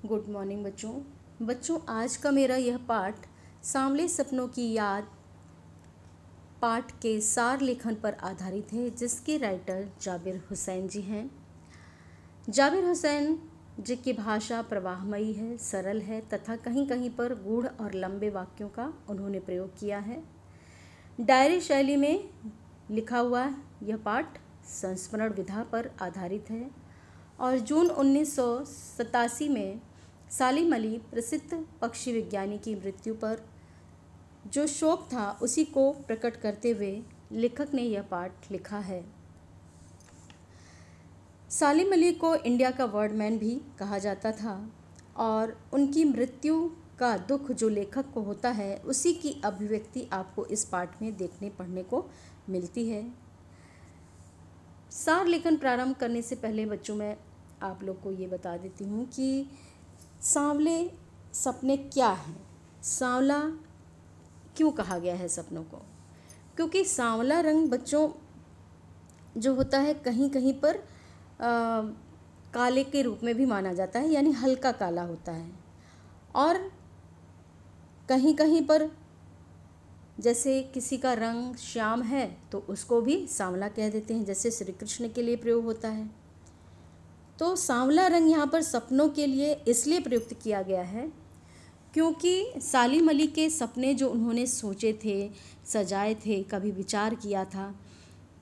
Good morning बच्चों आज का मेरा यह पाठ सांवले सपनों की याद पाठ के सार लेखन पर आधारित है, जिसके राइटर जाबिर हुसैन जी हैं। जाबिर हुसैन जी की भाषा प्रवाहमयी है, सरल है तथा कहीं कहीं पर गूढ़ और लंबे वाक्यों का उन्होंने प्रयोग किया है। डायरी शैली में लिखा हुआ यह पाठ संस्मरण विधा पर आधारित है और जून 1987 में सालिम अली प्रसिद्ध पक्षी विज्ञानी की मृत्यु पर जो शोक था उसी को प्रकट करते हुए लेखक ने यह पाठ लिखा है। सालिम अली को इंडिया का वर्डमैन भी कहा जाता था और उनकी मृत्यु का दुख जो लेखक को होता है उसी की अभिव्यक्ति आपको इस पाठ में देखने पढ़ने को मिलती है। सार लेखन प्रारंभ करने से पहले बच्चों मैं आप लोग को ये बता देती हूँ कि सांवले सपने क्या हैं। सांवला क्यों कहा गया है सपनों को? क्योंकि सांवला रंग बच्चों जो होता है कहीं कहीं पर काले के रूप में भी माना जाता है, यानी हल्का काला होता है, और कहीं कहीं पर जैसे किसी का रंग श्याम है तो उसको भी सांवला कह देते हैं, जैसे श्री कृष्ण के लिए प्रयोग होता है। तो सांवला रंग यहाँ पर सपनों के लिए इसलिए प्रयुक्त किया गया है क्योंकि सालिम अली के सपने जो उन्होंने सोचे थे, सजाए थे, कभी विचार किया था,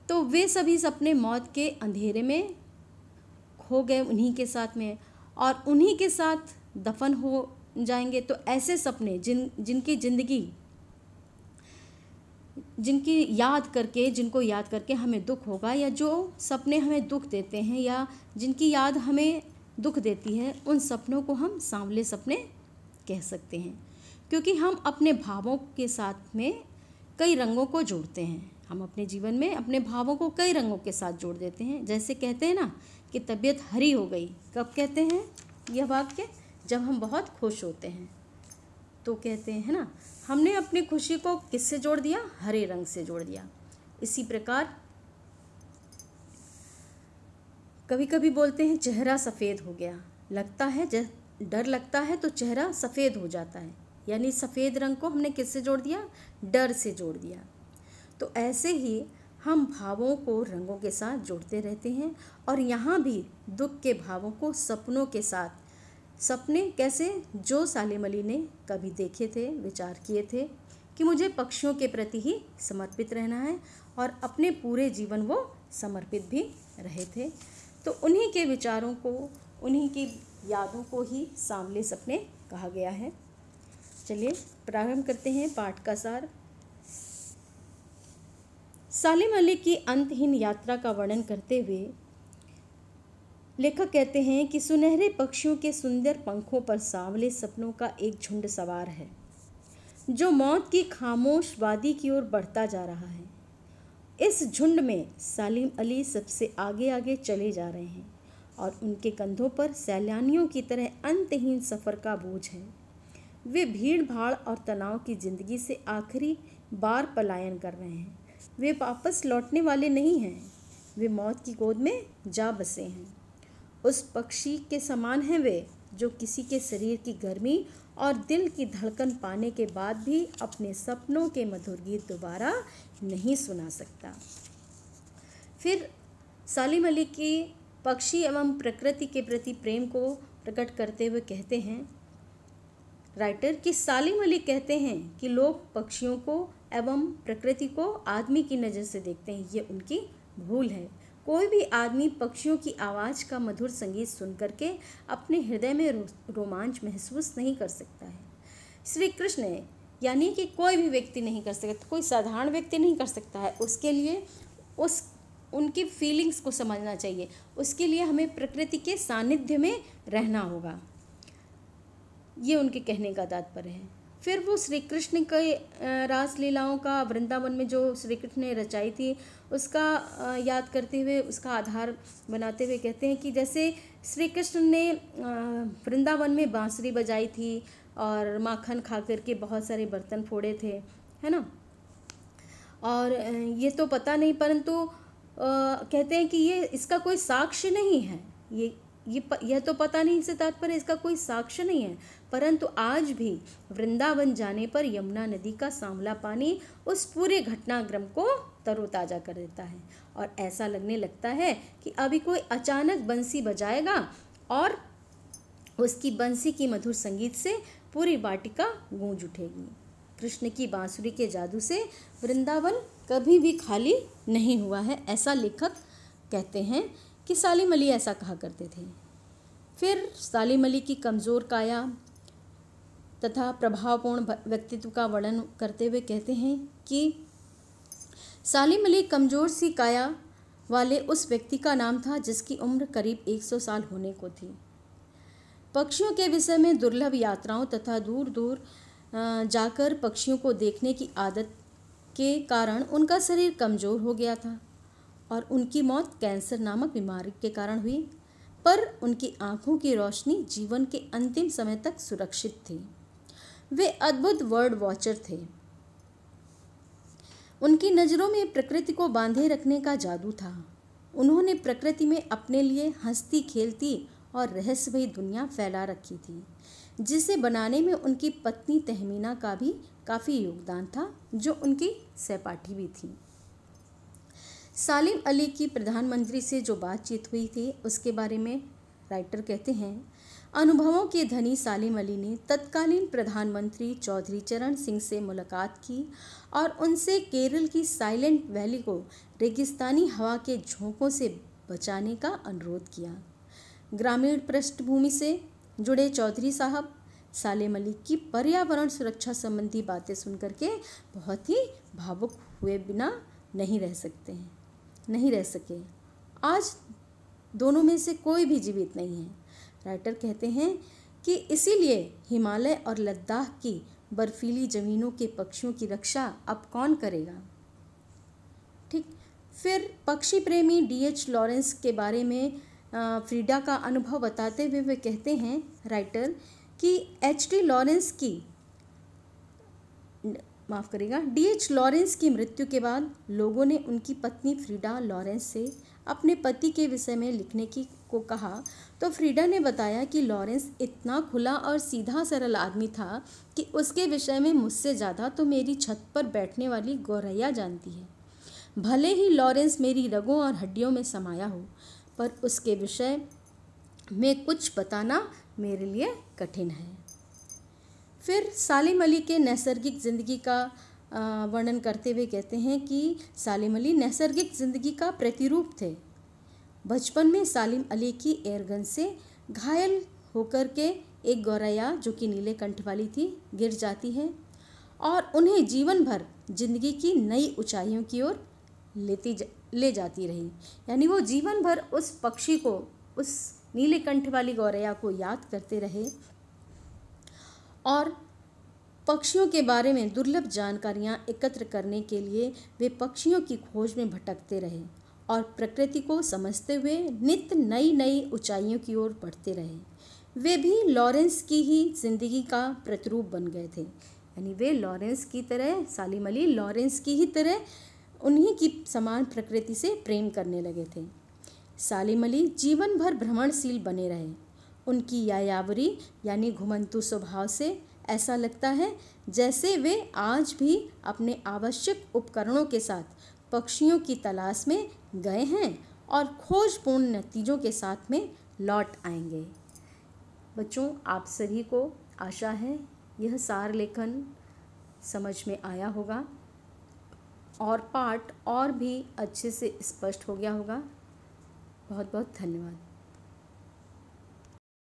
तो वे सभी सपने मौत के अंधेरे में खो गए उन्हीं के साथ में, और उन्हीं के साथ दफन हो जाएंगे। तो ऐसे सपने जिनको याद करके हमें दुख होगा, या जो सपने हमें दुख देते हैं या जिनकी याद हमें दुख देती है, उन सपनों को हम सांवले सपने कह सकते हैं। क्योंकि हम अपने भावों के साथ में कई रंगों को जोड़ते हैं, हम अपने जीवन में अपने भावों को कई रंगों के साथ जोड़ देते हैं। जैसे कहते हैं ना कि तबीयत हरी हो गई, कब कहते हैं यह वाक्य? जब हम बहुत खुश होते हैं तो कहते हैं ना, हमने अपनी खुशी को किससे जोड़ दिया? हरे रंग से जोड़ दिया। इसी प्रकार कभी कभी बोलते हैं चेहरा सफ़ेद हो गया, लगता है डर लगता है तो चेहरा सफ़ेद हो जाता है, यानी सफ़ेद रंग को हमने किससे जोड़ दिया? डर से जोड़ दिया। तो ऐसे ही हम भावों को रंगों के साथ जोड़ते रहते हैं, और यहाँ भी दुख के भावों को सपनों के साथ। सपने कैसे? जो सालिम अली ने कभी देखे थे, विचार किए थे कि मुझे पक्षियों के प्रति ही समर्पित रहना है, और अपने पूरे जीवन वो समर्पित भी रहे थे। तो उन्हीं के विचारों को, उन्हीं की यादों को ही सांवले सपने कहा गया है। चलिए प्रारंभ करते हैं पाठ का सार। सालिम अली की अंतहीन यात्रा का वर्णन करते हुए लेखक कहते हैं कि सुनहरे पक्षियों के सुंदर पंखों पर सांवले सपनों का एक झुंड सवार है, जो मौत की खामोश वादी की ओर बढ़ता जा रहा है। इस झुंड में सालिम अली सबसे आगे आगे चले जा रहे हैं, और उनके कंधों पर सैलानियों की तरह अंतहीन सफ़र का बोझ है। वे भीड़ भाड़ और तनाव की ज़िंदगी से आखिरी बार पलायन कर रहे हैं। वे वापस लौटने वाले नहीं हैं, वे मौत की गोद में जा बसे हैं। उस पक्षी के समान हैं वे, जो किसी के शरीर की गर्मी और दिल की धड़कन पाने के बाद भी अपने सपनों के मधुर गीत दोबारा नहीं सुना सकता। फिर सालिम अली की पक्षी एवं प्रकृति के प्रति प्रेम को प्रकट करते हुए कहते हैं राइटर कि सालिम अली कहते हैं कि लोग पक्षियों को एवं प्रकृति को आदमी की नज़र से देखते हैं। ये उनकी भूल है। कोई भी आदमी पक्षियों की आवाज़ का मधुर संगीत सुन करके अपने हृदय में रोमांच महसूस नहीं कर सकता है। श्री कृष्ण यानी कि कोई भी व्यक्ति नहीं कर सकता, कोई साधारण व्यक्ति नहीं कर सकता है। उसके लिए उनकी फीलिंग्स को समझना चाहिए। उसके लिए हमें प्रकृति के सानिध्य में रहना होगा। ये उनके कहने का तात्पर्य है। फिर वो श्री कृष्ण के रासलीलाओं का वृंदावन में जो श्री कृष्ण ने रचाई थी उसका याद करते हुए, उसका आधार बनाते हुए कहते हैं कि जैसे श्री कृष्ण ने वृंदावन में बांसुरी बजाई थी और माखन खा करके बहुत सारे बर्तन फोड़े थे, है ना। और ये तो पता नहीं, परंतु कहते हैं कि ये इसका कोई साक्ष्य नहीं है, ये यह तो पता नहीं, इससे तात्पर्य इसका कोई साक्ष्य नहीं है, परंतु आज भी वृंदावन जाने पर यमुना नदी का सांवला पानी उस पूरे घटनाक्रम को तरोताजा कर देता है और ऐसा लगने लगता है कि अभी कोई अचानक बंसी बजाएगा और उसकी बंसी की मधुर संगीत से पूरी वाटिका गूंज उठेगी। कृष्ण की बांसुरी के जादू से वृंदावन कभी भी खाली नहीं हुआ है, ऐसा लेखक कहते हैं कि सालिम अली ऐसा कहा करते थे। फिर सालिम अली की कमज़ोर काया तथा प्रभावपूर्ण व्यक्तित्व का वर्णन करते हुए कहते हैं कि सालिम अली कमज़ोर सी काया वाले उस व्यक्ति का नाम था जिसकी उम्र करीब 100 साल होने को थी। पक्षियों के विषय में दुर्लभ यात्राओं तथा दूर दूर जाकर पक्षियों को देखने की आदत के कारण उनका शरीर कमज़ोर हो गया था और उनकी मौत कैंसर नामक बीमारी के कारण हुई, पर उनकी आंखों की रोशनी जीवन के अंतिम समय तक सुरक्षित थी। वे अद्भुत वर्ड वॉचर थे। उनकी नज़रों में प्रकृति को बांधे रखने का जादू था। उन्होंने प्रकृति में अपने लिए हंसती खेलती और रहस्यमयी दुनिया फैला रखी थी, जिसे बनाने में उनकी पत्नी तहमीना का भी काफ़ी योगदान था, जो उनकी सहपाठी भी थी। सालिम अली की प्रधानमंत्री से जो बातचीत हुई थी उसके बारे में राइटर कहते हैं, अनुभवों के धनी सालिम अली ने तत्कालीन प्रधानमंत्री चौधरी चरण सिंह से मुलाकात की और उनसे केरल की साइलेंट वैली को रेगिस्तानी हवा के झोंकों से बचाने का अनुरोध किया। ग्रामीण पृष्ठभूमि से जुड़े चौधरी साहब सालिम अली की पर्यावरण सुरक्षा संबंधी बातें सुनकर के बहुत ही भावुक हुए बिना नहीं रह सके। आज दोनों में से कोई भी जीवित नहीं है। राइटर कहते हैं कि इसीलिए हिमालय और लद्दाख की बर्फीली ज़मीनों के पक्षियों की रक्षा अब कौन करेगा। ठीक, फिर पक्षी प्रेमी D.H. लॉरेंस के बारे में फ्रीडा का अनुभव बताते हुए वे कहते हैं राइटर कि D.H. लॉरेंस की मृत्यु के बाद लोगों ने उनकी पत्नी फ्रीडा लॉरेंस से अपने पति के विषय में लिखने को कहा, तो फ्रीडा ने बताया कि लॉरेंस इतना खुला और सीधा सरल आदमी था कि उसके विषय में मुझसे ज़्यादा तो मेरी छत पर बैठने वाली गौरैया जानती है। भले ही लॉरेंस मेरी रगों और हड्डियों में समाया हो, पर उसके विषय में कुछ बताना मेरे लिए कठिन है। फिर सालिम अली के नैसर्गिक ज़िंदगी का वर्णन करते हुए कहते हैं कि सालिम अली नैसर्गिक ज़िंदगी का प्रतिरूप थे। बचपन में सालिम अली की एयरगन से घायल होकर के एक गौरैया जो कि नीले कंठ वाली थी गिर जाती है और उन्हें जीवन भर जिंदगी की नई ऊंचाइयों की ओर ले जाती रही। यानी वो जीवन भर उस पक्षी को, उस नीले कंठ वाली गौरैया को याद करते रहे और पक्षियों के बारे में दुर्लभ जानकारियां एकत्र करने के लिए वे पक्षियों की खोज में भटकते रहे और प्रकृति को समझते हुए नित्य नई नई ऊंचाइयों की ओर बढ़ते रहे। वे भी लॉरेंस की ही जिंदगी का प्रतिरूप बन गए थे। यानी वे लॉरेंस की तरह, सालिम अली लॉरेंस की ही तरह उन्हीं की समान प्रकृति से प्रेम करने लगे थे। सालिम अली जीवन भर भ्रमणशील बने रहे। उनकी यायावरी यानी घुमंतु स्वभाव से ऐसा लगता है जैसे वे आज भी अपने आवश्यक उपकरणों के साथ पक्षियों की तलाश में गए हैं और खोजपूर्ण नतीजों के साथ में लौट आएंगे। बच्चों, आप सभी को आशा है यह सार लेखन समझ में आया होगा और पाठ और भी अच्छे से स्पष्ट हो गया होगा। बहुत बहुत धन्यवाद।